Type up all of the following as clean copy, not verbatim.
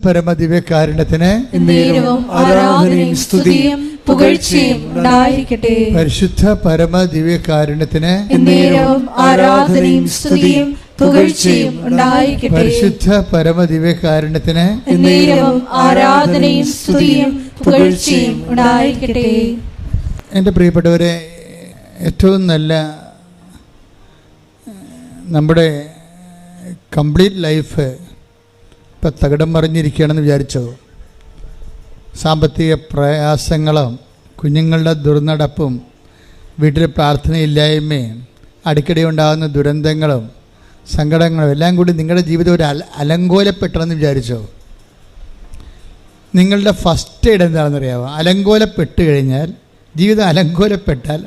പരമദിവ്യകാരുണ്യത്തിന് ആരാധനയും സ്തുതിയും പുകഴ്ചയും ഉണ്ടായിരിക്കട്ടെ. പരിശുദ്ധ പരമദിവ്യകാരുണ്യത്തിന് ആരാധനയും സ്തുതിയും പുകഴ്ചയും ഉണ്ടായിരിക്കട്ടെ. പരിശുദ്ധ പരമദിവ്യകാരുണ്യത്തിന് ആരാധനയും സ്തുതിയും പുകഴ്ചയും ഉണ്ടായിരിക്കട്ടെ. എൻ്റെ പ്രിയപ്പെട്ടവരെ, ഏറ്റവും നല്ല നമ്മുടെ കംപ്ലീറ്റ് ലൈഫ് ഇപ്പം തകിടം മറിഞ്ഞിരിക്കുകയാണെന്ന് വിചാരിച്ചോ? സാമ്പത്തിക പ്രയാസങ്ങളും കുഞ്ഞുങ്ങളുടെ ദുർനടപ്പും വീട്ടിൽ പ്രാർത്ഥനയില്ലായ്മയും അടിക്കടി ഉണ്ടാകുന്ന ദുരന്തങ്ങളും സങ്കടങ്ങളും എല്ലാം കൂടി നിങ്ങളുടെ ജീവിതം ഒരു അലങ്കോലപ്പെട്ടെന്ന് വിചാരിച്ചോ? നിങ്ങളുടെ ഫസ്റ്റ് എയ്ഡ് എന്താണെന്നറിയാമോ? അലങ്കോലപ്പെട്ട് കഴിഞ്ഞാൽ, ജീവിതം അലങ്കോലപ്പെട്ടാൽ,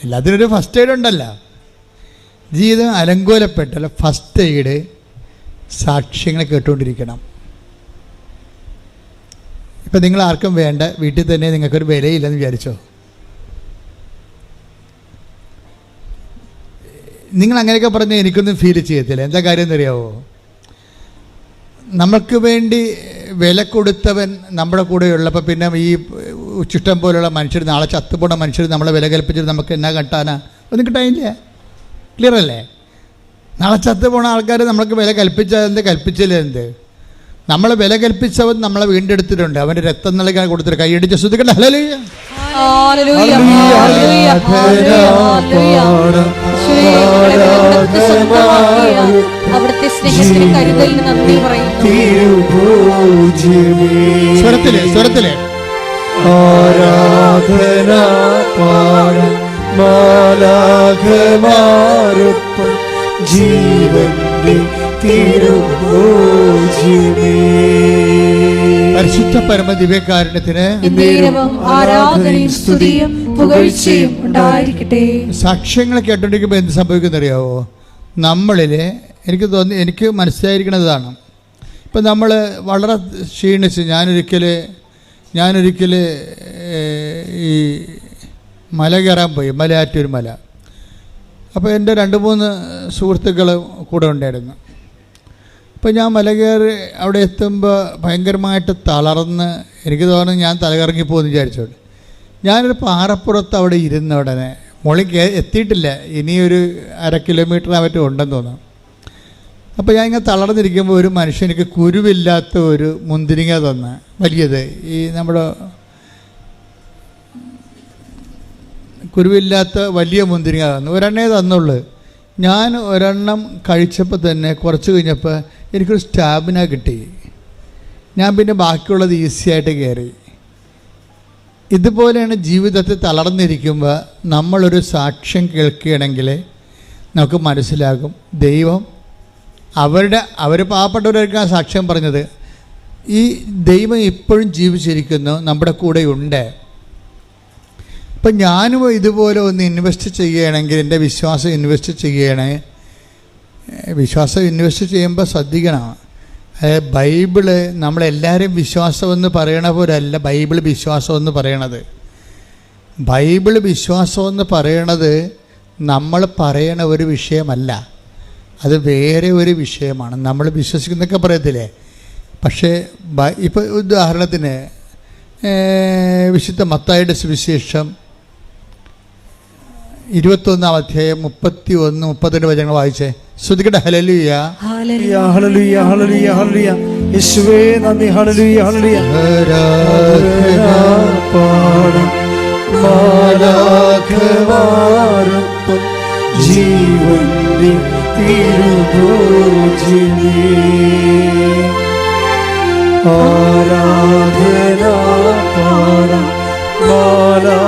എല്ലാത്തിനൊരു ഫസ്റ്റ് എയ്ഡ് ഉണ്ടല്ലോ. ജീവിതം അലങ്കോലപ്പെട്ടാൽ ഫസ്റ്റ് എയ്ഡ് സാക്ഷ്യങ്ങളെ കേട്ടുകൊണ്ടിരിക്കണം. ഇപ്പം നിങ്ങൾ ആർക്കും വേണ്ട, വീട്ടിൽ തന്നെ നിങ്ങൾക്കൊരു വിലയില്ലെന്ന് വിചാരിച്ചോ? നിങ്ങൾ അങ്ങനെയൊക്കെ പറഞ്ഞാൽ എനിക്കൊന്നും ഫീൽ ചെയ്യത്തില്ല. എന്താ കാര്യം എന്നറിയാവോ? നമുക്ക് വേണ്ടി വില കൊടുത്തവൻ നമ്മുടെ കൂടെ ഉള്ളപ്പോൾ പിന്നെ ഈ ചുഷ്ടം പോലുള്ള മനുഷ്യർ, നാളെ ചത്തുപോണ മനുഷ്യർ നമ്മളെ വില കൽപ്പിച്ചിട്ട് നമുക്ക് എന്നാ കിട്ടാനാ? ഒന്നും കിട്ടാനില്ല. ക്ലിയർ അല്ലേ? നാളെ ചത്തു പോണ ആൾക്കാർ നമ്മൾക്ക് വില കൽപ്പിച്ചതെന്ത്, കൽപ്പിച്ചില്ല എന്ത്? നമ്മളെ വില കൽപ്പിച്ചവൻ നമ്മളെ വീണ്ടെടുത്തിട്ടുണ്ട്. അവൻ്റെ രക്തം നൽകാൻ കൊടുത്തിട്ട് കൈയടിച്ച് ശ്രദ്ധിക്കട്ടെ. ഹല്ലേലൂയ. സ്വരത്തിലെ ആരാധന പാടും മാലാഖമാരൊപ്പം ജീവന്റെ തിരുഭോജ്യമേ. പരിശുദ്ധ പരമദിവ്യകാരുണ്യത്തിന് ആരാധനയും സ്തുതിയും പുകഴ്ചയും ഉണ്ടായിരിക്കട്ടെ. സാക്ഷ്യങ്ങൾ കേട്ടോണ്ടിരിക്കുമ്പോൾ എന്ത് സംഭവിക്കുന്നറിയാവോ? നമ്മളിൽ എനിക്ക് മനസ്സിലായിരിക്കണതാണ്. ഇപ്പം നമ്മൾ വളരെ ക്ഷീണിച്ച്, ഞാനൊരിക്കൽ ഈ മല കയറാൻ പോയി, മലയാറ്റൂർ മല. അപ്പോൾ എൻ്റെ 2-3 സുഹൃത്തുക്കൾ കൂടെ ഉണ്ടായിരുന്നു. അപ്പോൾ ഞാൻ മല കയറി അവിടെ എത്തുമ്പോൾ ഭയങ്കരമായിട്ട് തളർന്ന്, എനിക്ക് തോന്നുന്നു ഞാൻ തലകറങ്ങിപ്പോകുമെന്ന് വിചാരിച്ചോണ്ട് ഞാനൊരു പാറപ്പുറത്ത് അവിടെ ഇരുന്ന ഉടനെ, മുകളിൽ എത്തിയിട്ടില്ല, ഇനിയൊരു 1/2 കിലോമീറ്റർ മറ്റും ഉണ്ടെന്ന് തോന്നുന്നു. അപ്പോൾ ഞാൻ ഇങ്ങനെ തളർന്നിരിക്കുമ്പോൾ ഒരു മനുഷ്യനിക്ക് കുരുവില്ലാത്ത ഒരു മുന്തിരിങ്ങ തന്ന്, വലിയത്, ഈ നമ്മുടെ കുരുവില്ലാത്ത വലിയ മുന്തിരിങ്ങ തന്നു. ഒരെണ്ണേ തന്നുള്ളൂ. ഞാൻ ഒരെണ്ണം കഴിച്ചപ്പോൾ തന്നെ കുറച്ച് കഴിഞ്ഞപ്പോൾ എനിക്കൊരു സ്റ്റാമിന കിട്ടി. ഞാൻ പിന്നെ ബാക്കിയുള്ളത് ഈസിയായിട്ട് കയറി. ഇതുപോലെയാണ് ജീവിതത്തിൽ തളർന്നിരിക്കുമ്പോൾ നമ്മളൊരു സാക്ഷ്യം കേൾക്കുകയാണെങ്കിൽ നമുക്ക് മനസ്സിലാകും ദൈവം അവർ പാവപ്പെട്ടവരായിരിക്കും ആ സാക്ഷ്യം പറഞ്ഞത്. ഈ ദൈവം ഇപ്പോഴും ജീവിച്ചിരിക്കുന്നു, നമ്മുടെ കൂടെ ഉണ്ട്. ഇപ്പം ഞാനും ഇതുപോലെ ഒന്ന് ഇൻവെസ്റ്റ് ചെയ്യുകയാണെങ്കിൽ, എൻ്റെ വിശ്വാസം ഇൻവെസ്റ്റ് ചെയ്യുകയാണെങ്കിൽ, വിശ്വാസം ഇൻവെസ്റ്റ് ചെയ്യുമ്പോൾ ശ്രദ്ധിക്കണം. ബൈബിള് നമ്മളെല്ലാവരും വിശ്വാസമെന്ന് പറയണ പോലല്ല ബൈബിൾ വിശ്വാസമെന്ന് പറയണത്. ബൈബിൾ വിശ്വാസമെന്ന് പറയണത് നമ്മൾ പറയണ ഒരു വിഷയമല്ല, അത് വേറെ ഒരു വിഷയമാണ്. നമ്മൾ വിശ്വസിക്കുന്നൊക്കെ പറയത്തില്ലേ? പക്ഷേ ഇപ്പോൾ ഉദാഹരണത്തിന് വിശുദ്ധ മത്തായിയുടെ സുവിശേഷം 21-ാം അധ്യായം 31-32 വചനങ്ങൾ വായിച്ചേ. ശ്രദ്ധിക്കട്ടെ. ഹല്ലേലൂയ, ഹല്ലേലൂയ, ഹല്ലേലൂയ, ഹല്ലേലൂയ. യേശുവേ നന്ദി. ഹല്ലേലൂയ, ഹല്ലേലൂയ. പാടും മാലാഖമാരൊപ്പം ജീവന്റെ തിരുഭോജ്യമേ. ആരാധന പാടും മാലാഖമാരൊപ്പം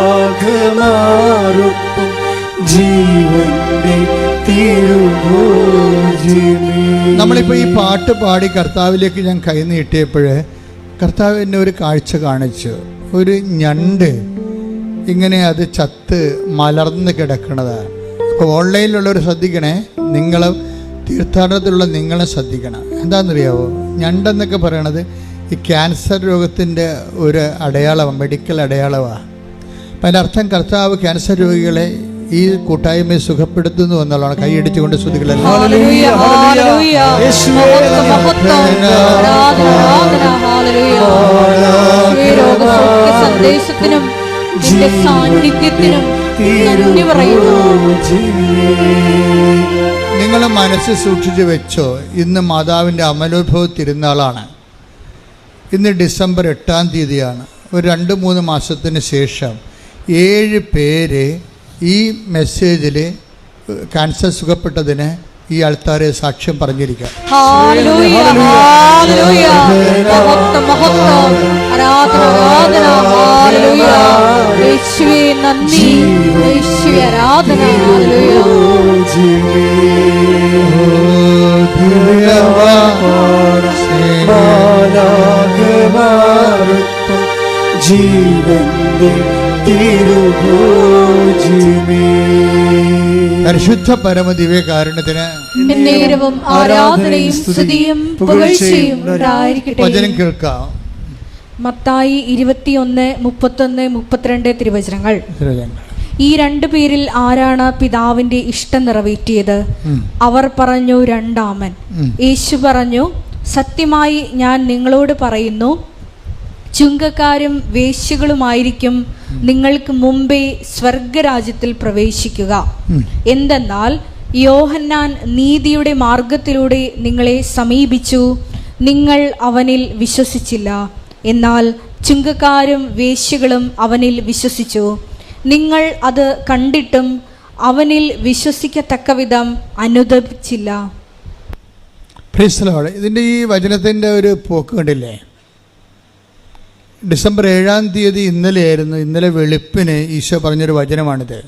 ജീവന്റെ തിരുഭോജ്യമേ. നമ്മളിപ്പോൾ ഈ പാട്ട് പാടി കർത്താവിലേക്ക് ഞാൻ കൈ നീട്ടിയപ്പോൾ കർത്താവ് എന്നെ ഒരു കാഴ്ച കാണിച്ചു. ഒരു ഞണ്ട് ഇങ്ങനെ അത് ചത്ത് മലർന്ന് കിടക്കണതാണ്. അപ്പോൾ ഓൺലൈനിലുള്ളവർ ശ്രദ്ധിക്കണേ, നിങ്ങൾ തീർത്ഥാടനത്തിലുള്ള നിങ്ങളെ ശ്രദ്ധിക്കണം. എന്താണെന്നറിയാവോ? ഞണ്ടെന്നൊക്കെ പറയണത് ഈ ക്യാൻസർ രോഗത്തിൻ്റെ ഒരു അടയാളമാണ്, മെഡിക്കൽ അടയാളമാണ്. അപ്പം അതിൻ്റെ അർത്ഥം കർത്താവ് ക്യാൻസർ രോഗികളെ ഈ കൂട്ടായ്മയെ സുഖപ്പെടുത്തുന്നു എന്നുള്ളതാണ്. കൈയടിച്ചുകൊണ്ട് സ്തുതികളെല്ലാം. പ്രവേശത്തിനും നിന്റെ സാന്നിധ്യത്തിനും നന്ദി പറയുന്നു. നിങ്ങൾ മനസ്സ് സൂക്ഷിച്ചു വെച്ചോ, ഇന്ന് മാതാവിൻ്റെ അമലോത്ഭവ തിരുനാളാണ്. ഇന്ന് ഡിസംബർ 8-ാം തീയതിയാണ്. ഒരു 2-3 മാസത്തിന് ശേഷം 7 പേര് ഈ മെസ്സേജിൽ ക്യാൻസർ സുഖപ്പെട്ടതിന് ഈ ആൾക്കാരെ സാക്ഷ്യം പറഞ്ഞിരിക്കാം. ഹല്ലേലൂയ, ഹല്ലേലൂയ, മഹത്വം, മഹത്വം, ആരാധന, ആരാധന, ഹല്ലേലൂയ. യേശുവേ നന്ദി, യേശുവേ ആരാധന, ഹല്ലേലൂയ. ജീവന്റെ തിരുഭോജ്യമേ, പരിശുദ്ധ പരമദിവ്യകാരുണ്യത്തിന് എന്നേരവും ആരാധനയും സ്തുതിയും പുകഴ്ചയും ഉണ്ടായിരിക്കട്ടെ. വചനം കേൾക്കാം. മത്തായി 21, 31, 32 തിരുവചനങ്ങൾ. ഈ 2 പേരിൽ ആരാണ് പിതാവിന്റെ ഇഷ്ടം നിറവേറ്റിയത്? അവർ പറഞ്ഞു, രണ്ടാമൻ. യേശു പറഞ്ഞു, സത്യമായി ഞാൻ നിങ്ങളോട് പറയുന്നു, ചുങ്കക്കാരും വേശ്യകളുമായിരിക്കും നിങ്ങൾക്ക് മുമ്പേ സ്വർഗരാജ്യത്തിൽ പ്രവേശിക്കുക. എന്തെന്നാൽ യോഹന്നാൻ നീതിയുടെ മാർഗത്തിലൂടെ നിങ്ങളെ സമീപിച്ചു, നിങ്ങൾ അവനിൽ വിശ്വസിച്ചില്ല. എന്നാൽ ചുങ്കക്കാരും വേശ്യകളും അവനിൽ വിശ്വസിച്ചു. നിങ്ങൾ അത് കണ്ടിട്ടും അവനിൽ വിശ്വസിക്കത്തക്ക വിധം അനുദപിച്ചില്ല. ഇതിൻ്റെ ഈ വചനത്തിൻ്റെ ഒരു പോക്ക് കണ്ടില്ലേ? ഡിസംബർ 7-ാം തീയതി ഇന്നലെയായിരുന്നു. ഇന്നലെ വെളുപ്പിന് ഈശോ പറഞ്ഞൊരു വചനമാണിത്.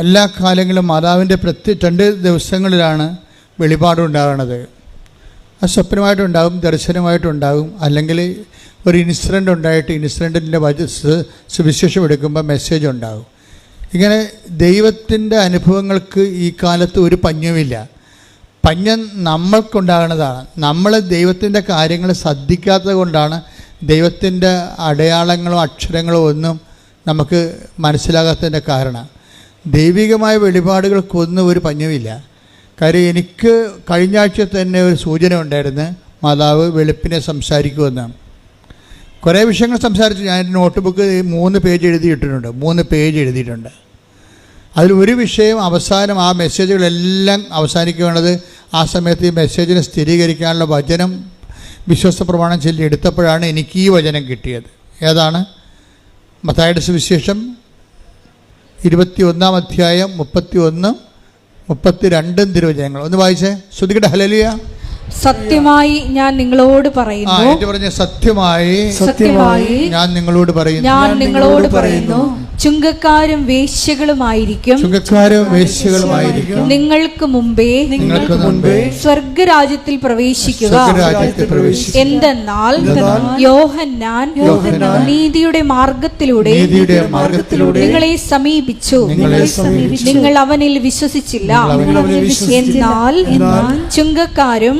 എല്ലാ കാലങ്ങളും മാതാവിൻ്റെ 2 ദിവസങ്ങളിലാണ് വെളിപാടുണ്ടാകുന്നത്. അത് സ്വപ്നമായിട്ടുണ്ടാകും, ദർശനമായിട്ടുണ്ടാകും, അല്ലെങ്കിൽ ഒരു ഇൻസിഡൻ്റ് ഉണ്ടായിട്ട് ഇൻസിഡൻറ്റിൻ്റെ സുവിശേഷം എടുക്കുമ്പോൾ മെസ്സേജ് ഉണ്ടാകും. ഇങ്ങനെ ദൈവത്തിൻ്റെ അനുഭവങ്ങൾക്ക് ഈ കാലത്ത് ഒരു പഞ്ഞവുമില്ല. പഞ്ഞം നമ്മൾക്കുണ്ടാകുന്നതാണ്. നമ്മൾ ദൈവത്തിൻ്റെ കാര്യങ്ങൾ ശ്രദ്ധിക്കാത്തത് കൊണ്ടാണ് ദൈവത്തിൻ്റെ അടയാളങ്ങളോ അക്ഷരങ്ങളോ ഒന്നും നമുക്ക് മനസ്സിലാകാത്തതിൻ്റെ കാരണം. ദൈവികമായ വെളിപാടുകൾക്കൊന്നും ഒരു പഞ്ഞവുമില്ല. കാര്യം എനിക്ക് കഴിഞ്ഞ ആഴ്ച തന്നെ ഒരു സൂചന ഉണ്ടായിരുന്നു, മാതാവ് വെളുപ്പിനെ സംസാരിക്കുമെന്ന്. കുറേ വിഷയങ്ങൾ സംസാരിച്ചു. ഞാൻ നോട്ട് ബുക്ക് 3 പേജ് എഴുതിയിട്ടിട്ടുണ്ട്. 3 പേജ് എഴുതിയിട്ടുണ്ട്. അതിൽ ഒരു വിഷയം അവസാനം, ആ മെസ്സേജുകളെല്ലാം അവസാനിക്കുന്നത് ആ സമയത്ത് ഈ മെസ്സേജിനെ സ്ഥിരീകരിക്കാനുള്ള വചനം വിശ്വാസ പ്രമാണം ചൊല്ലി എടുത്തപ്പോഴാണ് എനിക്ക് ഈ വചനം കിട്ടിയത്. ഏതാണ്? മത്തായിയുടെ സുവിശേഷം 21-ാം അധ്യായം 31, 32 തിരുവചനങ്ങൾ. ഒന്ന് വായിച്ചേ. ശ്രുതികട്ടെ. ഹല്ലേലൂയ. സത്യമായി ഞാൻ നിങ്ങളോട് പറയുന്നു. സത്യമായി ഞാൻ നിങ്ങളോട് പറയുന്നു, ചുങ്കക്കാരും വേശ്യകളുമായിരിക്കും നിങ്ങൾക്ക് മുമ്പേ സ്വർഗരാജ്യത്തിൽ പ്രവേശിക്കുക. എന്തെന്നാൽ യോഹന്നാൻ നീതിയുടെ മാർഗത്തിലൂടെ നിങ്ങളെ സമീപിച്ചു, നിങ്ങൾ അവനിൽ വിശ്വസിച്ചില്ല. എന്നാൽ ചുങ്കക്കാരും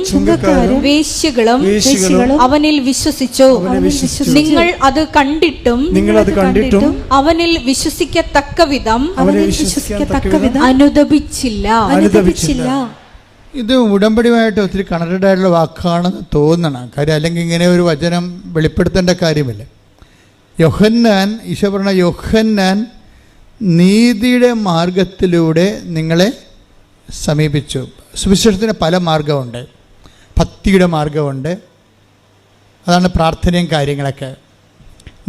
വേശ്യകളും അവനിൽ വിശ്വസിച്ചു. നിങ്ങൾ അത് കണ്ടിട്ടും അവനിൽ വിശ്വസിക്കത്തക്ക വിധം അനുദപിച്ചില്ല. ഇത് ഉടമ്പടിയുമായിട്ട് ഒത്തിരി കണക്റ്റഡ് ആയിട്ടുള്ള വാക്കാണെന്ന് തോന്നണം. കാര്യം അല്ലെങ്കിൽ ഇങ്ങനെ ഒരു വചനം വെളിപ്പെടുത്തേണ്ട കാര്യമില്ല. യോഹന്നാൻ, ഈശോ പറഞ്ഞ യോഹന്നാൻ നീതിയുടെ മാർഗത്തിലൂടെ നിങ്ങളെ സമീപിച്ചു. സുവിശേഷത്തിന് പല മാർഗമുണ്ട്. ഭക്തിയുടെ മാർഗമുണ്ട്, അതാണ് പ്രാർത്ഥനയും കാര്യങ്ങളൊക്കെ.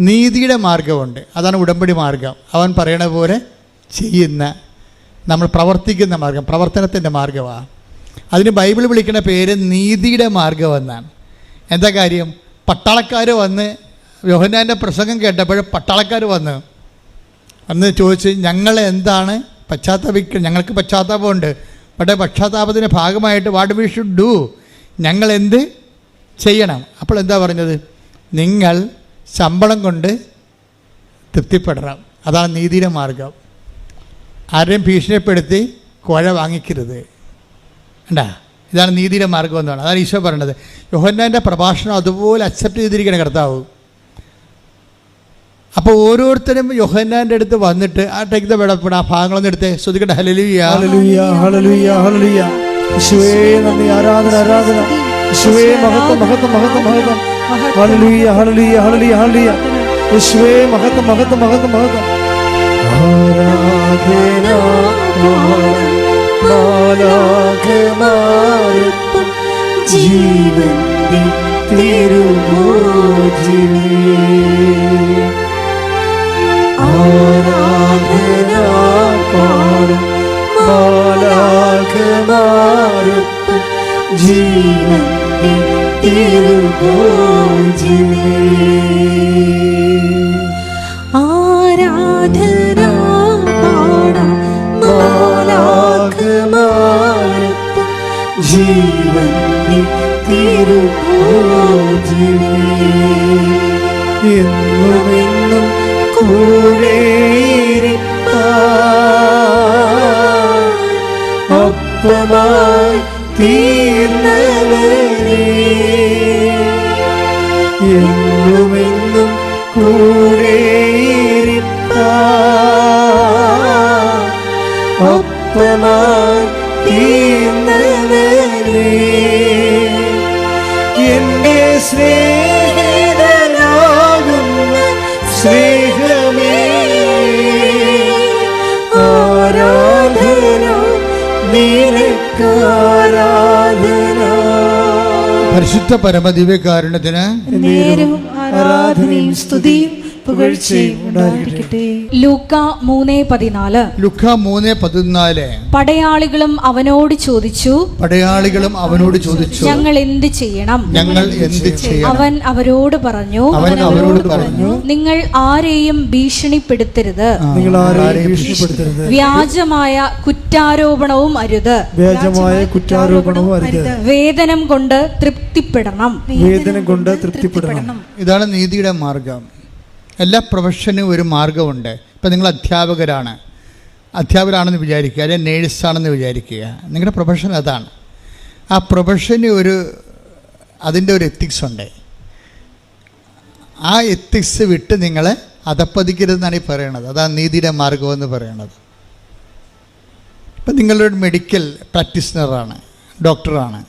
നീതിയുടെ മാർഗമുണ്ട്, അതാണ് ഉടമ്പടി മാർഗം. അവൻ പറയണ പോലെ ചെയ്യുന്ന, നമ്മൾ പ്രവർത്തിക്കുന്ന മാർഗം, പ്രവർത്തനത്തിൻ്റെ മാർഗമാണ്. അതിന് ബൈബിൾ വിളിക്കുന്ന പേര് നീതിയുടെ മാർഗം എന്നാണ്. എന്താ കാര്യം? പട്ടാളക്കാർ വന്ന് യോഹന്നാൻ്റെ പ്രസംഗം കേട്ടപ്പോൾ പട്ടാളക്കാർ വന്ന് ചോദിച്ച്, ഞങ്ങൾ എന്താണ് ഞങ്ങൾക്ക് പശ്ചാത്താപമുണ്ട്, പക്ഷേ പശ്ചാത്താപത്തിൻ്റെ ഭാഗമായിട്ട് വാട്ട് വി ഷുഡ് ഡു, ഞങ്ങൾ എന്ത് ചെയ്യണം? അപ്പോൾ എന്താ പറഞ്ഞത്? നിങ്ങൾ ശമ്പളം കൊണ്ട് തൃപ്തിപ്പെടണം. അതാണ് നീതിയുടെ മാർഗം. ആരെയും ഭീഷണിപ്പെടുത്തി കോഴ വാങ്ങിക്കരുത്. ഉണ്ടാ, ഇതാണ് നീതിയുടെ മാർഗം എന്നാണ്. അതാണ് ഈശോ പറയണത്. യോഹന്നാൻ്റെ പ്രഭാഷണം അതുപോലെ അക്സെപ്റ്റ് ചെയ്തിരിക്കണം കർത്താവ്. അപ്പോൾ ഓരോരുത്തരും യോഹന്നാൻ്റെ അടുത്ത് വന്നിട്ട് ആ ടേക്ക് ദ വെടപ്പെട ആ ഭാഗങ്ങളൊന്നും എടുത്തേ. ശ്രദ്ധിക്കട്ടെ. ഹല്ലേലൂയ, ഹല്ലേലൂയ, ഹല്ലേലൂയ, ഹല്ലേലൂയ. യേശുവേ നന്ദി, ആരാധന, ആരാധന. യേശുവേ മഹത്വം, മഹത്വം, മഹത്വം, മഹത്വം. ഹല്ലേലൂയ, ഹല്ലേലൂയ, ഹല്ലേലൂയ, ഹല്ലേലൂയ. യേശുവേ മഹത്വം മഹത്വം മഹത്വം മഹത്വം. ആരാധന മാലാഖമാർക്കും ജീവന്റെ തിരുഭോജിനി. ആരാധന മാലാഖമാർക്കും ജീവന്റെ തിരുഭോജിനി. ആരാധന മാലാഖമാർക്കും ജീവന്റെ തിരുഭോജിനി. എന്നുമെന്നും കൂടെയിരിപ്പാൻ ഒപ്പമായി തീർന്നവരേ. എന്നുമെന്നും കൂടെയിരിപ്പാൻ ഒപ്പമായി തീർന്നവരേ. എന്റെ സ്നേഹിതനാകുന്ന സ്നേഹമേ, ആരാധന നിനക്കാരാധന. പരിശുദ്ധ പരമദിവ്യകാരുണ്യത്തിന് നേരവും ആരാധനയും സ്തുതിയും പുകഴ്ചയും ഉണ്ടായിരിക്കട്ടെ. ലൂക്ക 3:14. ലുക്ക 3:14. പടയാളികളും അവനോട് ചോദിച്ചു, ഞങ്ങൾ എന്ത് ചെയ്യണം? അവൻ അവരോട് പറഞ്ഞു, നിങ്ങൾ ആരെയും ഭീഷണിപ്പെടുത്തരുത്, വ്യാജമായ കുറ്റാരോപണവും അരുത്, വേതനം കൊണ്ട് തൃപ്തിപ്പെടണം. ഇതാണ് നീതിയുടെ മാർഗം. എല്ലാ പ്രൊഫഷനും ഒരു മാർഗമുണ്ട്. ഇപ്പം നിങ്ങൾ അധ്യാപകരാണെന്ന് വിചാരിക്കുക, അല്ലെങ്കിൽ നേഴ്സാണെന്ന് വിചാരിക്കുക. നിങ്ങളുടെ പ്രൊഫഷൻ അതാണ്. ആ പ്രൊഫഷന് അതിൻ്റെ ഒരു എത്തിക്സ് ഉണ്ട്. ആ എത്തിക്സ് വിട്ട് നിങ്ങൾ അധപ്പതിക്കരുതെന്നാണ് ഈ പറയണത്. അതാണ് നീതിയുടെ മാർഗമെന്ന് പറയണത്. ഇപ്പം നിങ്ങളൊരു മെഡിക്കൽ പ്രാക്ടീഷണറാണ്, ഡോക്ടറാണ്.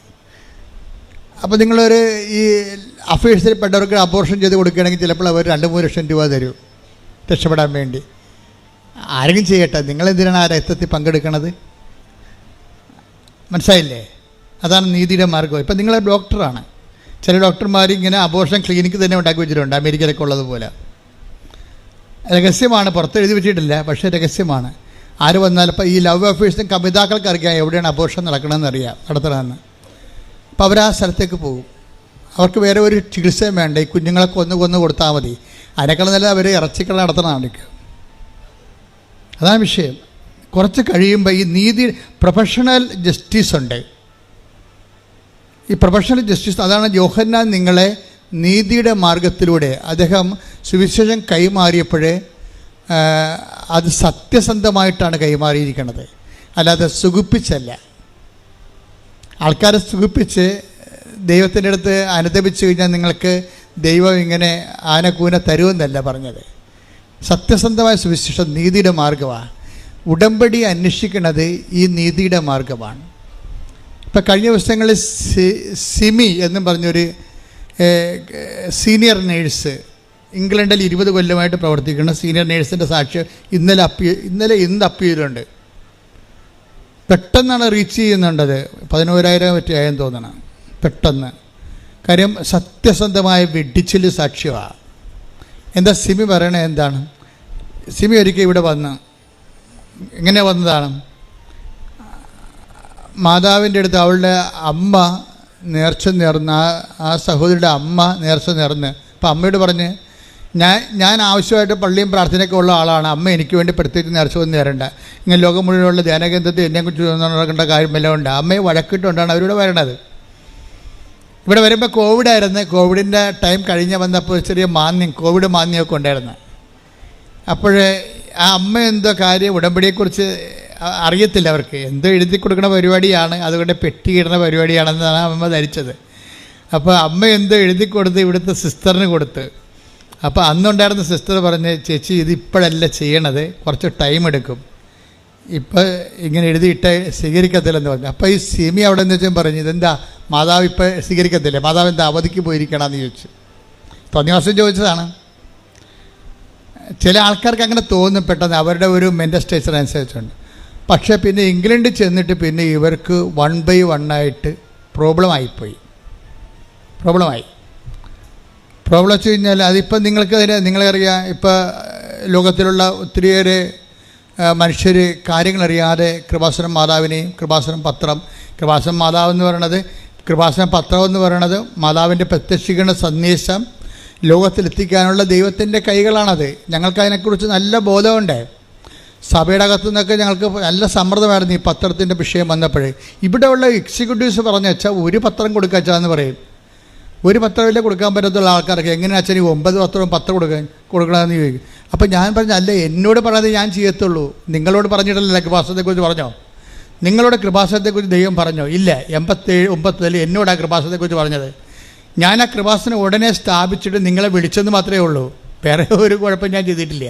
അപ്പോൾ നിങ്ങളൊരു ഈ അഫയേഴ്സിൽപ്പെട്ടവർക്ക് അബോർഷൻ ചെയ്ത് കൊടുക്കുകയാണെങ്കിൽ ചിലപ്പോൾ അവർ 2-3 ലക്ഷം രൂപ തരും രക്ഷപ്പെടാൻ വേണ്ടി. ആരെങ്കിലും ചെയ്യട്ടെ, നിങ്ങളെന്തിനാണ് ആ രക്തത്തിൽ പങ്കെടുക്കണത്? മനസ്സിലായില്ലേ? അതാണ് നീതിയുടെ മാർഗം. ഇപ്പം നിങ്ങൾ ഡോക്ടറാണ്. ചില ഡോക്ടർമാർ ഇങ്ങനെ അബോർഷൻ ക്ലിനിക്ക് തന്നെ ഉണ്ടാക്കി വെച്ചിട്ടുണ്ട്, അമേരിക്കയിലൊക്കെ ഉള്ളതുപോലെ. രഹസ്യമാണ്, പുറത്ത് എഴുതി വെച്ചിട്ടില്ല, പക്ഷേ രഹസ്യമാണ്. ആര് വന്നാലും ഇപ്പം ഈ ലവ് അഫയേഴ്സിനും കമിതാക്കൾക്ക് അറിയാം എവിടെയാണ് അബോർഷൻ നടക്കണമെന്ന് അറിയാം, നടത്തണമെന്ന്. അപ്പോൾ അവർ ആ സ്ഥലത്തേക്ക് പോകും. അവർക്ക് വേറെ ഒരു ചികിത്സയും വേണ്ട, ഈ കുഞ്ഞുങ്ങളെ കൊന്നു കൊടുത്താൽ മതി. അതിനേക്കാൾ നല്ല അവർ ഇറച്ചിക്കട നടത്തണം. അതാണ് വിഷയം. കുറച്ച് കഴിയുമ്പോൾ ഈ പ്രൊഫഷണൽ ജസ്റ്റിസ് ഉണ്ട്. ഈ പ്രൊഫഷണൽ ജസ്റ്റിസ്, അതാണ് യോഹന്നാൻ നിങ്ങളെ നീതിയുടെ മാർഗത്തിലൂടെ അദ്ദേഹം സുവിശേഷം കൈമാറിയപ്പോഴേ അത് സത്യസന്ധമായിട്ടാണ് കൈമാറിയിരിക്കുന്നത്, അല്ലാതെ സുഖിപ്പിച്ചല്ല. ആൾക്കാരെ സുഖിപ്പിച്ച് ദൈവത്തിൻ്റെ അടുത്ത് അനുദപിച്ച് കഴിഞ്ഞാൽ നിങ്ങൾക്ക് ദൈവം ഇങ്ങനെ ആനക്കൂന തരുമെന്നല്ല പറഞ്ഞത്. സത്യസന്ധമായ സുവിശേഷം നീതിയുടെ മാർഗമാണ്. ഉടമ്പടി അന്വേഷിക്കുന്നത് ഈ നീതിയുടെ മാർഗമാണ്. ഇപ്പം കഴിഞ്ഞ ദിവസങ്ങളിൽ സിമി എന്നും പറഞ്ഞൊരു സീനിയർ നേഴ്സ്, ഇംഗ്ലണ്ടിൽ 20 കൊല്ലമായിട്ട് പ്രവർത്തിക്കുന്ന സീനിയർ നേഴ്സിൻ്റെ സാക്ഷ്യം ഇന്ന് അപ്പീലുണ്ട്. പെട്ടെന്നാണ് റീച്ച് ചെയ്യുന്നുണ്ടത്. 11,000 പറ്റിയായെന്ന് തോന്നണം. പെട്ടെന്ന്. കാര്യം സത്യസന്ധമായ വെടിച്ചിൽ സാക്ഷ്യമാണ്. എന്താ സിമി പറയണത്? എന്താണ് സിമി ഒരിക്കൽ ഇവിടെ വന്ന് എങ്ങനെ വന്നതാണ്? മാതാവിൻ്റെ അടുത്ത് അവളുടെ അമ്മ നേർച്ച നേർന്ന്, ആ സഹോദരിയുടെ അമ്മ നേർച്ച നേർന്ന്. അപ്പം അമ്മയോട് പറഞ്ഞ്, ഞാൻ ആവശ്യമായിട്ട് പള്ളിയും പ്രാർത്ഥനയൊക്കെ ഉള്ള ആളാണ്, അമ്മ എനിക്ക് വേണ്ടി പ്രത്യേകിച്ച് നേർച്ച ഒന്നും നേരണ്ട, ഇങ്ങനെ ലോകം മുഴുവനുള്ള ധ്യാനകേന്ദ്രത്തിൽ എന്നെക്കുറിച്ച് നടക്കേണ്ട കാര്യമെല്ലാം ഉണ്ട്. അമ്മയെ വഴക്കിട്ടുകൊണ്ടാണ് അവരിവിടെ വരണത്. ഇവിടെ വരുമ്പോൾ കോവിഡായിരുന്നു. കോവിഡിൻ്റെ ടൈം കഴിഞ്ഞ് വന്നപ്പോൾ ചെറിയ കോവിഡ് മാന്യമൊക്കെ ഉണ്ടായിരുന്നു. അപ്പോഴേ ആ അമ്മ എന്തോ കാര്യം ഉടമ്പടിയെക്കുറിച്ച് അറിയത്തില്ല അവർക്ക്. എന്തോ എഴുതി കൊടുക്കുന്ന പരിപാടിയാണ്, അതുകൊണ്ട് പെട്ടി ഇടുന്ന പരിപാടിയാണെന്നാണ് അമ്മ ധരിച്ചത്. അപ്പോൾ അമ്മ എന്തോ എഴുതി കൊടുത്ത് ഇവിടുത്തെ സിസ്റ്ററിന് കൊടുത്ത്. അപ്പോൾ അന്നുണ്ടായിരുന്ന സിസ്റ്റർ പറഞ്ഞ്, ചേച്ചി ഇത് ഇപ്പോഴല്ല ചെയ്യണത്, കുറച്ച് ടൈം എടുക്കും, ഇപ്പോൾ ഇങ്ങനെ എഴുതിയിട്ട് സ്വീകരിക്കത്തില്ലെന്ന് പറഞ്ഞു. അപ്പോൾ ഈ സിമി അവിടെ നിന്ന് വെച്ചാൽ പറഞ്ഞു, ഇതെന്താ മാതാവ് ഇപ്പോൾ സ്വീകരിക്കത്തില്ലേ, മാതാവ് എന്താ അവധിക്ക് പോയിരിക്കണമെന്ന് ചോദിച്ചു. തോന്നിയ വർഷം ചോദിച്ചതാണ്. ചില ആൾക്കാർക്ക് അങ്ങനെ തോന്നും പെട്ടെന്ന്, അവരുടെ ഒരു മെൻ്റൽ സ്ട്രക്ചർ അനുസരിച്ചുണ്ട്. പക്ഷേ പിന്നെ ഇംഗ്ലണ്ടിൽ ചെന്നിട്ട് പിന്നെ ഇവർക്ക് 1 by 1 ആയിട്ട് പ്രോബ്ലമായി. പ്രോബ്ലം വെച്ച് കഴിഞ്ഞാൽ അതിപ്പോൾ നിങ്ങളറിയാം, ഇപ്പോൾ ലോകത്തിലുള്ള ഒത്തിരിയേറെ മനുഷ്യർ കാര്യങ്ങളറിയാതെ കൃപാസനം മാതാവിനെയും കൃപാസനം മാതാവ് എന്ന് പറയണത്, കൃപാസനം പത്രം എന്ന് പറയണത് മാതാവിൻ്റെ പ്രത്യക്ഷീകരണ സന്ദേശം ലോകത്തിലെത്തിക്കാനുള്ള ദൈവത്തിൻ്റെ കൈകളാണത്. ഞങ്ങൾക്കതിനെക്കുറിച്ച് നല്ല ബോധമുണ്ട്. സഭയുടെ അകത്തു നിന്നൊക്കെ ഞങ്ങൾക്ക് നല്ല സമ്മർദ്ദമായിരുന്നു ഈ പത്രത്തിൻ്റെ വിഷയം വന്നപ്പോഴേ. ഇവിടെയുള്ള എക്സിക്യൂട്ടീവ്സ് പറഞ്ഞു വെച്ചാൽ ഒരു പത്രം കൊടുക്കാച്ചാന്ന് പറയും. ഒരു പത്രമില്ല കൊടുക്കാൻ പറ്റത്തുള്ള ആൾക്കാർക്ക് എങ്ങനെയാ അച്ഛൻ 9 പത്രവും 10 കൊടുക്കണമെന്ന് ചോദിക്കും. അപ്പോൾ ഞാൻ പറഞ്ഞു, അല്ല, എന്നോട് പറഞ്ഞത് ഞാൻ ചെയ്യത്തുള്ളൂ, നിങ്ങളോട് പറഞ്ഞിട്ടല്ല. കൃപാസനത്തെക്കുറിച്ച് പറഞ്ഞോ? നിങ്ങളോട് കൃപാസനത്തെക്കുറിച്ച് ദൈവം പറഞ്ഞോ? ഇല്ല. 87-89 എന്നോട് ആ കൃപാസനത്തെക്കുറിച്ച് പറഞ്ഞത്. ഞാൻ ആ കൃപാസനം ഉടനെ സ്ഥാപിച്ചിട്ട് നിങ്ങളെ വിളിച്ചെന്ന് മാത്രമേ ഉള്ളൂ. വേറെ ഒരു കുഴപ്പം ഞാൻ ചെയ്തിട്ടില്ല.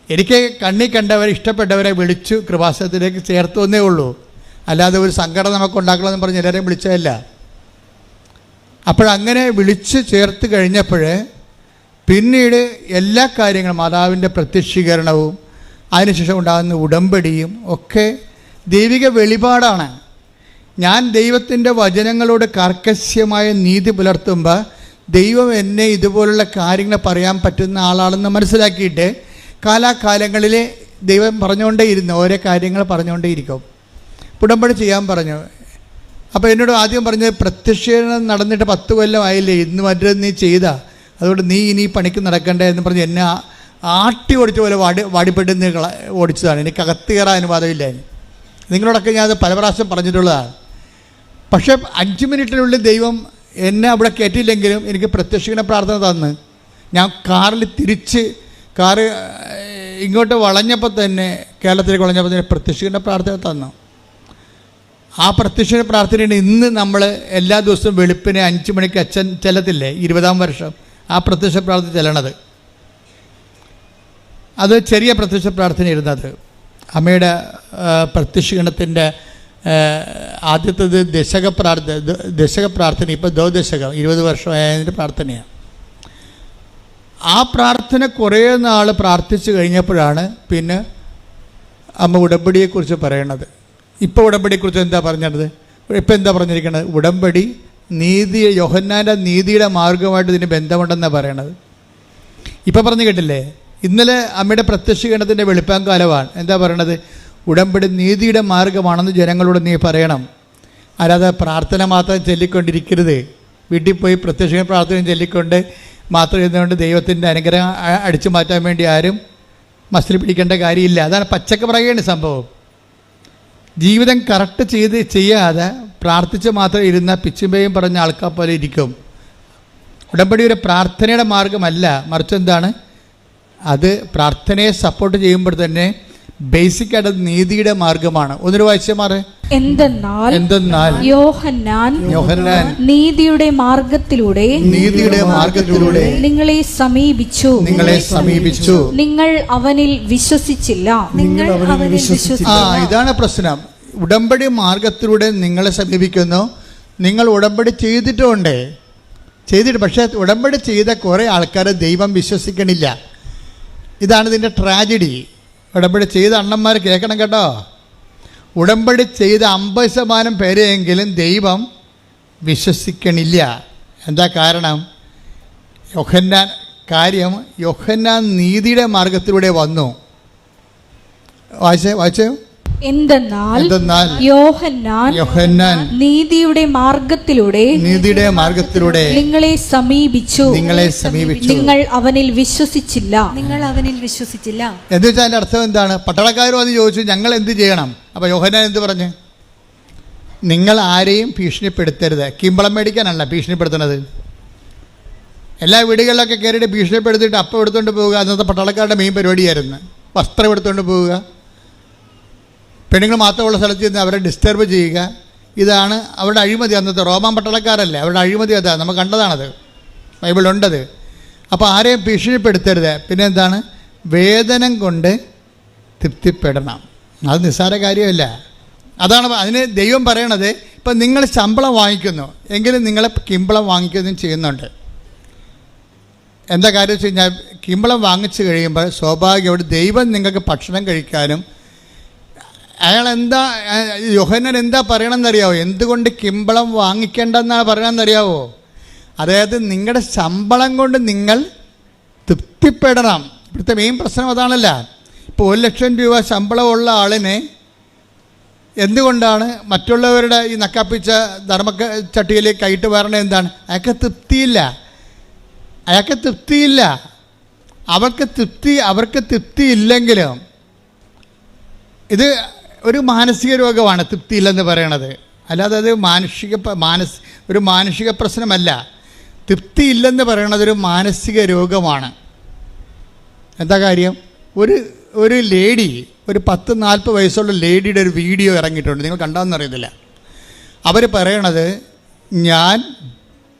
എനിക്ക് കണ്ണി കണ്ടവരെ, ഇഷ്ടപ്പെട്ടവരെ വിളിച്ചു കൃപാസനത്തിലേക്ക് ചേർത്തു എന്നേ ഉള്ളൂ. അല്ലാതെ ഒരു സങ്കടം നമുക്ക് ഉണ്ടാക്കണമെന്ന് പറഞ്ഞ് എല്ലാവരെയും വിളിച്ചതല്ല. അപ്പോഴങ്ങനെ വിളിച്ച് ചേർത്ത് കഴിഞ്ഞപ്പോൾ പിന്നീട് എല്ലാ കാര്യങ്ങളും, മാതാവിൻ്റെ പ്രത്യക്ഷീകരണവും അതിനുശേഷം ഉണ്ടാകുന്ന ഉടമ്പടിയും ഒക്കെ ദൈവിക വെളിപാടാണ്. ഞാൻ ദൈവത്തിൻ്റെ വചനങ്ങളോട് കർക്കശ്യമായ നീതി പുലർത്തുമ്പോൾ ദൈവം എന്നെ ഇതുപോലുള്ള കാര്യങ്ങൾ പറയാൻ പറ്റുന്ന ആളാണെന്ന് മനസ്സിലാക്കിയിട്ട് കാലാകാലങ്ങളിൽ ദൈവം പറഞ്ഞുകൊണ്ടേയിരുന്നു, ഓരോ കാര്യങ്ങൾ പറഞ്ഞുകൊണ്ടേയിരിക്കും. ഉടമ്പടി ചെയ്യാൻ പറഞ്ഞു. അപ്പോൾ എന്നോട് ആദ്യം പറഞ്ഞത്, പ്രത്യക്ഷീകരണം നടന്നിട്ട് 10 കൊല്ലം ആയില്ലേ, ഇന്ന് മറ്റേ നീ ചെയ്താ, അതുകൊണ്ട് നീ ഇനി പണിക്ക് നടക്കണ്ടേ എന്ന് പറഞ്ഞ് എന്നെ ആട്ടി ഓടിച്ച പോലെ വാടിപ്പെട്ട് ഓടിച്ചതാണ്. എനിക്ക് അകത്ത് കയറാൻ അനുവാദമില്ല. നിങ്ങളോടൊക്കെ ഞാൻ അത് പല പ്രാവശ്യം പറഞ്ഞിട്ടുള്ളതാണ്. പക്ഷേ 5 മിനിറ്റിനുള്ളിൽ ദൈവം എന്നെ അവിടെ കയറ്റിയില്ലെങ്കിലും എനിക്ക് പ്രത്യക്ഷീകരണ പ്രാർത്ഥന തന്ന്, ഞാൻ കാറ് ഇങ്ങോട്ട് വളഞ്ഞപ്പോൾ തന്നെ, കേരളത്തിലേക്ക് വളഞ്ഞപ്പോൾ തന്നെ പ്രത്യക്ഷീകരണ പ്രാർത്ഥന തന്നു. ആ പ്രത്യക്ഷീകരണ പ്രാർത്ഥനയാണ് ഇന്ന് നമ്മൾ എല്ലാ ദിവസവും വെളുപ്പിനെ 5 മണിക്ക് അച്ഛൻ ചെല്ലത്തില്ലേ, 20-ാം വർഷം ആ പ്രത്യക്ഷ പ്രാർത്ഥന ചെല്ലണത്. അത് ചെറിയ പ്രത്യക്ഷ പ്രാർത്ഥന ഇരുന്നത്. അമ്മയുടെ പ്രത്യക്ഷീകരണത്തിൻ്റെ ആദ്യത്തേത് ദശക പ്രാർത്ഥന, ഇപ്പോൾ ദശകം 20 വർഷമായതിൻ്റെ പ്രാർത്ഥനയാണ്. ആ പ്രാർത്ഥന കുറേ നാൾ പ്രാർത്ഥിച്ചു കഴിഞ്ഞപ്പോഴാണ് പിന്നെ അമ്മ ഉടമ്പടിയെക്കുറിച്ച് പറയണത്. ഇപ്പോൾ ഉടമ്പടിയെക്കുറിച്ച് എന്താ പറഞ്ഞത്? ഇപ്പോൾ എന്താ പറഞ്ഞിരിക്കുന്നത്? ഉടമ്പടി നീതി, യോഹന്നാൻ്റെ നീതിയുടെ മാർഗമായിട്ട് ഇതിന് ബന്ധമുണ്ടെന്നാണ് പറയണത്. ഇപ്പം പറഞ്ഞു കേട്ടില്ലേ, ഇന്നലെ അമ്മയുടെ പ്രത്യക്ഷീകരണത്തിൻ്റെ വെളുപ്പാൻ കാലമാണ്. എന്താ പറയണത്? ഉടമ്പടി നീതിയുടെ മാർഗമാണെന്ന് ജനങ്ങളോട് നീ പറയണം. അല്ലാതെ പ്രാർത്ഥന മാത്രം ചൊല്ലിക്കൊണ്ടിരിക്കരുത്. വീട്ടിൽ പോയി പ്രത്യക്ഷീകരണ പ്രാർത്ഥന ചൊല്ലിക്കൊണ്ട് മാത്രം ഇരുന്നുകൊണ്ട് ദൈവത്തിൻ്റെ അനുഗ്രഹം അടിച്ചു മാറ്റാൻ വേണ്ടി ആരും മസിൽ പിടിക്കേണ്ട കാര്യമില്ല. അതാണ് പച്ചക്ക് പറയുകയാണ് സംഭവം. ജീവിതം കറക്റ്റ് ചെയ്യാതെ പ്രാർത്ഥിച്ച് മാത്രം ഇരുന്ന പിച്ചുമ്പയും പറഞ്ഞ ആൾക്കാർ പോലെ ഇരിക്കും. ഉടമ്പടി ഒരു പ്രാർത്ഥനയുടെ മാർഗമല്ല, മറിച്ച് എന്താണ്? അത് പ്രാർത്ഥനയെ സപ്പോർട്ട് ചെയ്യുമ്പോൾ തന്നെ ബേസിക്കായിട്ട് നീതിയുടെ മാർഗമാണ്. ഒന്നൊരു വായിച്ചമാറ്. എന്തെന്നാൽ യോഹന്നാൻ നീതിയുടെ മാർഗത്തിലൂടെ നിങ്ങളെ സമീപിച്ചു, നിങ്ങൾ അവനിൽ വിശ്വസിച്ചില്ല. ഇതാണ് പ്രശ്നം. ഉടമ്പടി മാർഗത്തിലൂടെ നിങ്ങളെ സമീപിക്കുന്നു. നിങ്ങൾ ഉടമ്പടി ചെയ്തിട്ടുണ്ട്, പക്ഷേ ഉടമ്പടി ചെയ്ത കുറേ ആൾക്കാർ ദൈവം വിശ്വസിക്കണില്ല. ഇതാണ് ഇതിൻ്റെ ട്രാജഡി. ഉടമ്പടി ചെയ്ത അണ്ണന്മാർ കേൾക്കണം കേട്ടോ. ഉടമ്പടി ചെയ്ത 50% പേരെയെങ്കിലും ദൈവം വിശ്വസിക്കണില്ല. എന്താ കാരണം? യോഹന്നാൻ നീതിയുടെ മാർഗത്തിലൂടെ വന്നു. വായിച്ചേ. എന്തെന്നാൽ യോഹന്നാൻ നീതിയുടെ മാർഗത്തിലൂടെ നിങ്ങളെ സമീപിച്ചു, നിങ്ങൾ അവനിൽ വിശ്വസിച്ചില്ല. എന്ന് വെച്ചാൽ അതിൻ്റെ അർത്ഥം എന്താണ്? പട്ടാളക്കാരും അത് ചോദിച്ചു, ഞങ്ങൾ എന്ത് ചെയ്യണം? അപ്പോൾ യോഹന്നാൻ എന്ത് പറഞ്ഞു? നിങ്ങൾ ആരെയും ഭീഷണിപ്പെടുത്തരുത്. കിമ്പളം മേടിക്കാനല്ല ഭീഷണിപ്പെടുത്തുന്നത്. എല്ലാ വീടുകളിലൊക്കെ കയറിയിട്ട് ഭീഷണിപ്പെടുത്തിയിട്ട് അപ്പം എടുത്തുകൊണ്ട് പോവുക. അന്നത്തെ പട്ടാളക്കാരുടെ മെയിൻ പരിപാടിയായിരുന്നു. വസ്ത്രം എടുത്തുകൊണ്ട് പോവുക, പെണ്ണുങ്ങൾ മാത്രമുള്ള സ്ഥലത്ത് നിന്ന് അവരെ ഡിസ്റ്റർബ് ചെയ്യുക. ഇതാണ് അവരുടെ അഴിമതി. അന്നത്തെ റോമാൻ പട്ടാളക്കാരല്ലേ, അവരുടെ അഴിമതി അതാ. നമ്മൾ കണ്ടതാണത്, ബൈബിളുണ്ടത്. അപ്പോൾ ആരെയും ഭീഷണിപ്പെടുത്തരുത്. പിന്നെ എന്താണ്? വേതനം കൊണ്ട് തൃപ്തിപ്പെടണം. അത് നിസ്സാര കാര്യമല്ല. അതാണ് അതിന് ദൈവം പറയണത്. ഇപ്പം നിങ്ങൾ ശമ്പളം വാങ്ങിക്കുന്നു എങ്കിലും നിങ്ങളെ കിമ്പളം വാങ്ങിക്കുകയും ചെയ്യുന്നുണ്ട്. എന്താ കാര്യം വെച്ച് കഴിഞ്ഞാൽ കിമ്പളം വാങ്ങിച്ചു കഴിയുമ്പോൾ സ്വാഭാവികമായിട്ട് ദൈവം നിങ്ങൾക്ക് ഭക്ഷണം കഴിക്കാനും യോഹന്നാൻ എന്താ പറയണമെന്നറിയാവോ? എന്തുകൊണ്ട് കിമ്പളം വാങ്ങിക്കേണ്ടെന്നാണ് പറയണമെന്നറിയാവോ? അതായത് നിങ്ങളുടെ ശമ്പളം കൊണ്ട് നിങ്ങൾ തൃപ്തിപ്പെടണം. ഇവിടുത്തെ മെയിൻ പ്രശ്നം അതാണല്ല. ഇപ്പോൾ 1,00,000 രൂപ ശമ്പളമുള്ള ആളിനെ എന്തുകൊണ്ടാണ് മറ്റുള്ളവരുടെ ഈ നക്കാപ്പിച്ച ചട്ടിയിലേക്ക് കൈയിട്ട് വരണത്? എന്താണ്? അയാൾക്ക് തൃപ്തിയില്ല. അവർക്ക് തൃപ്തി ഇല്ലെങ്കിലും ഇത് ഒരു മാനസിക രോഗമാണ് തൃപ്തിയില്ലെന്ന് പറയണത്. അല്ലാതെ അത് ഒരു മാനുഷിക പ്രശ്നമല്ല. തൃപ്തിയില്ലെന്ന് പറയണത് ഒരു മാനസിക രോഗമാണ്. എന്താ കാര്യം? ഒരു ലേഡി, ഒരു 10-40 വയസ്സുള്ള ലേഡിയുടെ ഒരു വീഡിയോ ഇറങ്ങിയിട്ടുണ്ട്. നിങ്ങൾ കണ്ടാമെന്നറിയത്തില്ല. അവർ പറയണത്, ഞാൻ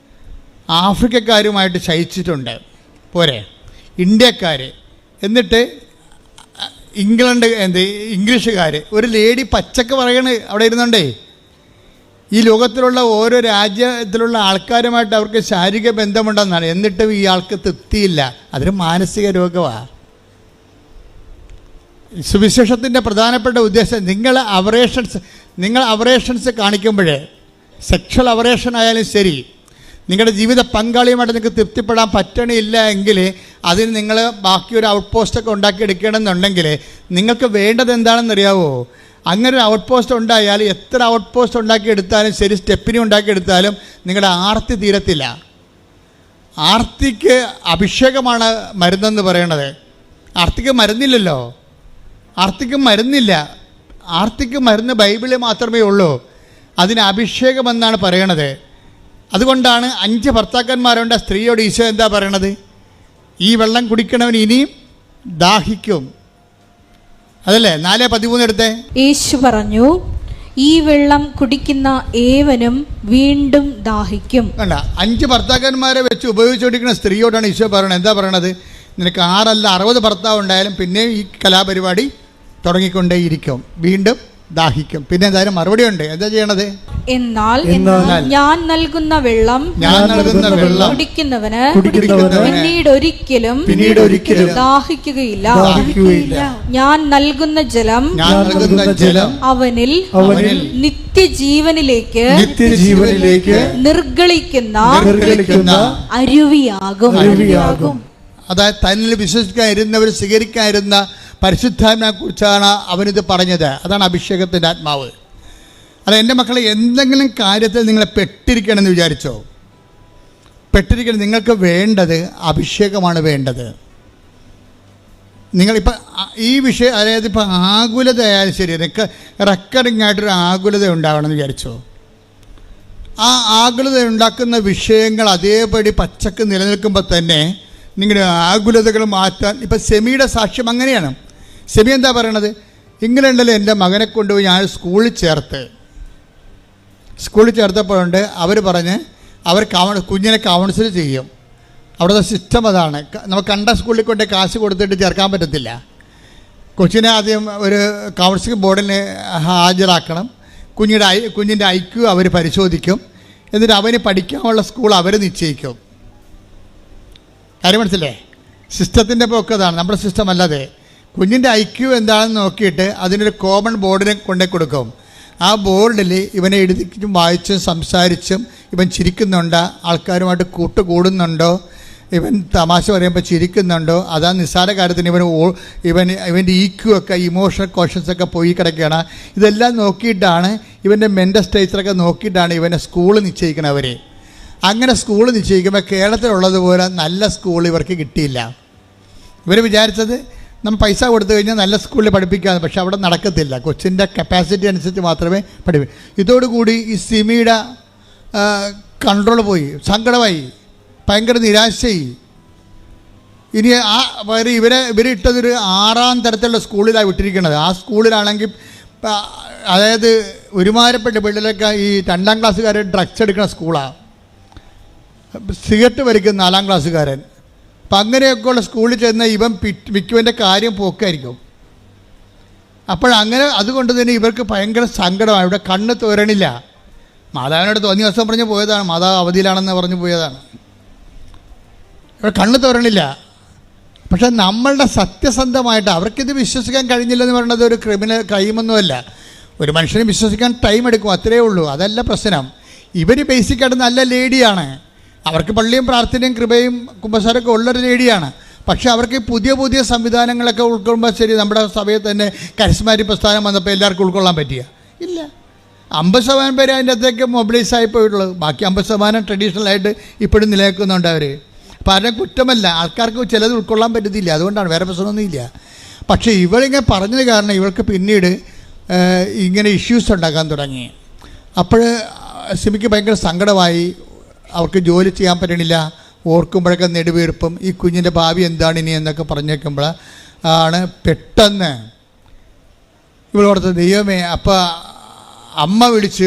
ആഫ്രിക്കക്കാരുമായിട്ട് ശയിച്ചിട്ടുണ്ട്, പോരെ ഇന്ത്യക്കാർ, എന്നിട്ട് ഇംഗ്ലീഷുകാർ. ഒരു ലേഡി പച്ചക്ക് പറയണ അവിടെ ഇരുന്നുണ്ടേ, ഈ ലോകത്തിലുള്ള ഓരോ രാജ്യത്തിലുള്ള ആൾക്കാരുമായിട്ട് അവർക്ക് ശാരീരിക ബന്ധമുണ്ടെന്നാണ്. എന്നിട്ടും ഈ ആൾക്ക് തൃപ്തിയില്ല. അതൊരു മാനസിക രോഗമാണ്. സുവിശേഷത്തിൻ്റെ പ്രധാനപ്പെട്ട ഉദ്ദേശം നിങ്ങൾ അവറേഷൻസ് കാണിക്കുമ്പോഴേ, സെക്ഷൽ അവറേഷൻ ആയാലും ശരി, നിങ്ങളുടെ ജീവിത പങ്കാളിയുമായിട്ട് നിങ്ങൾക്ക് തൃപ്തിപ്പെടാൻ പറ്റണില്ല എങ്കിൽ അതിന് നിങ്ങൾ ബാക്കി ഒരു ഔട്ട് പോസ്റ്റൊക്കെ ഉണ്ടാക്കിയെടുക്കണമെന്നുണ്ടെങ്കിൽ നിങ്ങൾക്ക് വേണ്ടത് എന്താണെന്നറിയാവോ? അങ്ങനെ ഒരു ഔട്ട് പോസ്റ്റ് ഉണ്ടായാൽ എത്ര ഔട്ട് പോസ്റ്റ് ഉണ്ടാക്കിയെടുത്താലും ശരി, സ്റ്റെപ്പിനി ഉണ്ടാക്കിയെടുത്താലും നിങ്ങളുടെ ആർത്തി തീരത്തില്ല. ആർത്തിക്ക് അഭിഷേകമാണ് മരുന്നെന്ന് പറയണത്. ആർത്തിക്ക് മരുന്നില്ലല്ലോ. ആർത്തിക്ക് മരുന്ന് ബൈബിളിൽ മാത്രമേ ഉള്ളൂ. അതിന് അഭിഷേകമെന്നാണ് പറയണത്. അതുകൊണ്ടാണ് 5 ഭർത്താക്കന്മാരുണ്ട്. സ്ത്രീയോട് ഈശോ എന്താ പറയണത്? ഈ വെള്ളം കുടിക്കണവൻ ഇനിയും ദാഹിക്കും. അതല്ലേ 4:13 എടുത്തേ. യേശു പറഞ്ഞു, ഈ വെള്ളം കുടിക്കുന്ന ഏവനും വീണ്ടും ദാഹിക്കും. കണ്ട, 5 ഭർത്താക്കന്മാരെ വെച്ച് ഉപയോഗിച്ചുകൊണ്ടിരിക്കുന്ന സ്ത്രീയോടാണ് ഈശോ പറയണത്. എന്താ പറയണത്? നിനക്ക് 6 അല്ല 60 ഭർത്താവ് ഉണ്ടായാലും പിന്നെ ഈ കലാപരിപാടി തുടങ്ങിക്കൊണ്ടേയിരിക്കും, വീണ്ടും ദാഹിക്കും. പിന്നെ എന്തായാലും മറുപടി ഉണ്ട്. എന്താ ചെയ്യണത്? എന്നാൽ ഞാൻ നൽകുന്ന വെള്ളം കുടിക്കുന്നവന് പിന്നീട് ഒരിക്കലും ദാഹിക്കുകയില്ല. ഞാൻ നൽകുന്ന ജലം അവനിൽ നിത്യജീവനിലേക്ക് നിർഗളിക്കുന്ന അരുവിയാകും. അതായത് തന്നിൽ വിശ്വസിക്കാതിരുന്നവർ സ്വീകരിക്കാതിരുന്ന പരിശുദ്ധാത്മാവിനെ കുറിച്ചാണ് അവനിത് പറഞ്ഞത്. അതാണ് അഭിഷേകത്തിൻ്റെ ആത്മാവ്. അത് എൻ്റെ മക്കളെ, എന്തെങ്കിലും കാര്യത്തിൽ നിങ്ങളെ പെട്ടിരിക്കണമെന്ന് വിചാരിച്ചോ? പെട്ടിരിക്കണം. നിങ്ങൾക്ക് വേണ്ടത് അഭിഷേകമാണ് വേണ്ടത്. നിങ്ങളിപ്പോൾ ഈ വിഷയം, അതായത് ഇപ്പോൾ ആകുലത ആയാലും ശരി, റെക്കറിങ് ആയിട്ടൊരു ആകുലത ഉണ്ടാകണമെന്ന് വിചാരിച്ചോ? ആ ആകുലത ഉണ്ടാക്കുന്ന വിഷയങ്ങൾ അതേപടി പച്ചക്ക് നിലനിൽക്കുമ്പോൾ തന്നെ നിങ്ങളുടെ ആകുലതകൾ മാറ്റാൻ. ഇപ്പം സെമിയുടെ സാക്ഷ്യം അങ്ങനെയാണ്. സെമി എന്താ പറയണത്? ഇങ്ങനെയുണ്ടല്ലോ, എൻ്റെ മകനെ കൊണ്ടുപോയി ഞാൻ സ്കൂളിൽ ചേർത്തപ്പോഴുണ്ട് അവർ പറഞ്ഞ് അവർ കുഞ്ഞിനെ കൗൺസിൽ ചെയ്യും. അവിടുത്തെ സിസ്റ്റം അതാണ്. നമുക്ക് കണ്ട സ്കൂളിൽ കൊണ്ട് കാശ് കൊടുത്തിട്ട് ചേർക്കാൻ പറ്റത്തില്ല. കൊച്ചിനെ ആദ്യം ഒരു കൗൺസിലിംഗ് ബോർഡിന് ഹാജരാക്കണം. കുഞ്ഞിൻ്റെ IQ അവർ പരിശോധിക്കും. എന്നിട്ട് അവന് പഠിക്കാനുള്ള സ്കൂൾ അവർ നിശ്ചയിക്കും. കാര്യം മനസ്സില്ലേ? സിസ്റ്റത്തിൻ്റെ പോക്കതാണ്, നമ്മുടെ സിസ്റ്റം അല്ലാതെ. കുഞ്ഞിൻ്റെ IQ എന്താണെന്ന് നോക്കിയിട്ട് അതിനൊരു കോമൺ ബോർഡിനെ കൊണ്ടേ കൊടുക്കും. ആ ബോർഡിൽ ഇവനെ എഴുതിച്ചും വായിച്ചും സംസാരിച്ചും ഇവൻ ചിരിക്കുന്നുണ്ടോ, ആൾക്കാരുമായിട്ട് കൂട്ടുകൂടുന്നുണ്ടോ, ഇവൻ തമാശ പറയുമ്പോൾ ചിരിക്കുന്നുണ്ടോ, അതാ നിസ്സാര കാര്യത്തിന് ഇവൻ്റെ EQ ഒക്കെ, ഇമോഷണൽ കോഷൻസൊക്കെ പോയി കിടക്കുകയാണ്. ഇതെല്ലാം നോക്കിയിട്ടാണ്, ഇവൻ്റെ മെൻ്റൽ സ്റ്റേച്ചറൊക്കെ നോക്കിയിട്ടാണ് ഇവനെ സ്കൂൾ നിശ്ചയിക്കണവർ. അങ്ങനെ സ്കൂൾ നിശ്ചയിക്കുമ്പോൾ കേരളത്തിലുള്ളതുപോലെ നല്ല സ്കൂൾ ഇവർക്ക് കിട്ടിയില്ല. ഇവർ വിചാരിച്ചത് നമ്മൾ പൈസ കൊടുത്തു കഴിഞ്ഞാൽ നല്ല സ്കൂളിൽ പഠിപ്പിക്കാമെന്ന്. പക്ഷെ അവിടെ നടക്കത്തില്ല. കൊച്ചിൻ്റെ കപ്പാസിറ്റി അനുസരിച്ച് മാത്രമേ പഠിപ്പിക്കൂ. ഇതോടുകൂടി ഈ സിമിയുടെ കൺട്രോൾ പോയി, സങ്കടമായി, ഭയങ്കര നിരാശയായി. ഇനി ഇവരിട്ടതൊരു 6ാം തരത്തിലുള്ള സ്കൂളിലാണ് വിട്ടിരിക്കുന്നത്. ആ സ്കൂളിലാണെങ്കിൽ അതായത് ഒരുമാരപ്പെട്ട പിള്ളേരൊക്കെ ഈ 2ാം ക്ലാസ്സുകാരെ ഡ്രഗ്സ് എടുക്കുന്ന സ്കൂളാണ്. സിഗരറ്റ് വലിക്കുന്ന 4ാം ക്ലാസ്സുകാരൻ. അപ്പം അങ്ങനെയൊക്കെയുള്ള സ്കൂളിൽ ചെന്ന് ഇവൻ മിക്കുവൻ്റെ കാര്യം പോക്കായിരിക്കും. അപ്പോഴങ്ങനെ അതുകൊണ്ട് തന്നെ ഇവർക്ക് ഭയങ്കര സങ്കടമാണ്. ഇവിടെ കണ്ണ് തോരണില്ല. മാതാവിനോട് തോന്നിയ ദിവസം പറഞ്ഞ് പോയതാണ്, മാതാവ് അവധിയിലാണെന്ന് പറഞ്ഞു പോയതാണ്. ഇവർ കണ്ണ് തുറന്നില്ല. പക്ഷെ നമ്മളുടെ സത്യസന്ധമായിട്ട് അവർക്കിത് വിശ്വസിക്കാൻ കഴിഞ്ഞില്ലെന്ന് പറയുന്നത് ഒരു ക്രിമിനൽ ക്രൈമൊന്നുമല്ല. ഒരു മനുഷ്യനെ വിശ്വസിക്കാൻ ടൈം എടുക്കും, അത്രയേ ഉള്ളൂ. അതല്ല പ്രശ്നം. ഇവർ ബേസിക്കായിട്ട് നല്ല ലേഡിയാണ്, അവർക്ക് പള്ളിയും പ്രാർത്ഥനയും കൃപയും കുമ്പസാരമൊക്കെ ഉള്ളൊരു ലേഡിയാണ്. പക്ഷേ അവർക്ക് പുതിയ പുതിയ സംവിധാനങ്ങളൊക്കെ ഉൾക്കൊള്ളുമ്പോൾ ശരി, നമ്മുടെ സഭയിൽ തന്നെ കരിസ്മാറ്റിക് പ്രസ്ഥാനം വന്നപ്പോൾ എല്ലാവർക്കും ഉൾക്കൊള്ളാൻ പറ്റിയ ഇല്ല. 50% പേര് അതിൻ്റെ അകത്തേക്ക് മൊബിലൈസ് ആയി പോയിട്ടുള്ളൂ. ബാക്കി 50% ട്രഡീഷണലായിട്ട് ഇപ്പോഴും നിലനിൽക്കുന്നുണ്ട് അവർ. അപ്പോൾ ആരുടെ കുറ്റമല്ല, ആൾക്കാർക്ക് ചിലത് ഉൾക്കൊള്ളാൻ പറ്റത്തില്ല, അതുകൊണ്ടാണ്, വേറെ പ്രശ്നമൊന്നുമില്ല. പക്ഷേ ഇവളിങ്ങനെ പറഞ്ഞത് കാരണം ഇവൾക്ക് പിന്നീട് ഇങ്ങനെ ഇഷ്യൂസ് ഉണ്ടാക്കാൻ തുടങ്ങി. അപ്പോൾ സിമിക്ക് ഭയങ്കര സങ്കടമായി, അവർക്ക് ജോലി ചെയ്യാൻ പറ്റണില്ല, ഓർക്കുമ്പോഴൊക്കെ നെടുവീർപ്പും ഈ കുഞ്ഞിൻ്റെ ഭാവി എന്താണ് ഇനി എന്നൊക്കെ പറഞ്ഞേക്കുമ്പോൾ ആണ് പെട്ടെന്ന് ഇവളോടത്ത് ദൈവമേ. അപ്പോൾ അമ്മ വിളിച്ചു,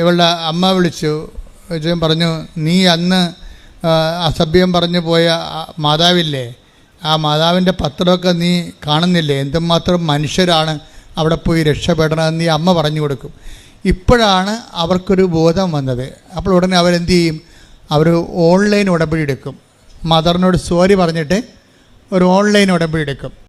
ഇവളുടെ അമ്മ വിളിച്ചു പറഞ്ഞു, നീ അന്ന് അസഭ്യം പറഞ്ഞു പോയ മാതാവില്ലേ, ആ മാതാവിൻ്റെ പത്രമൊക്കെ നീ കാണുന്നില്ലേ, എന്തുമാത്രം മനുഷ്യരാണ് അവിടെ പോയി രക്ഷപ്പെടണമെന്ന് നീ അമ്മ പറഞ്ഞു കൊടുക്കും. ഇപ്പോഴാണ് അവർക്കൊരു ബോധം വന്നത്. അപ്പോൾ ഉടനെ അവരെന്ത് ചെയ്യും, അവർ ഓൺലൈൻ ഉടമ്പടി എടുക്കും. മദറിനോട് സോറി പറഞ്ഞിട്ട് ഒരു ഓൺലൈൻ ഉടമ്പടി എടുക്കും.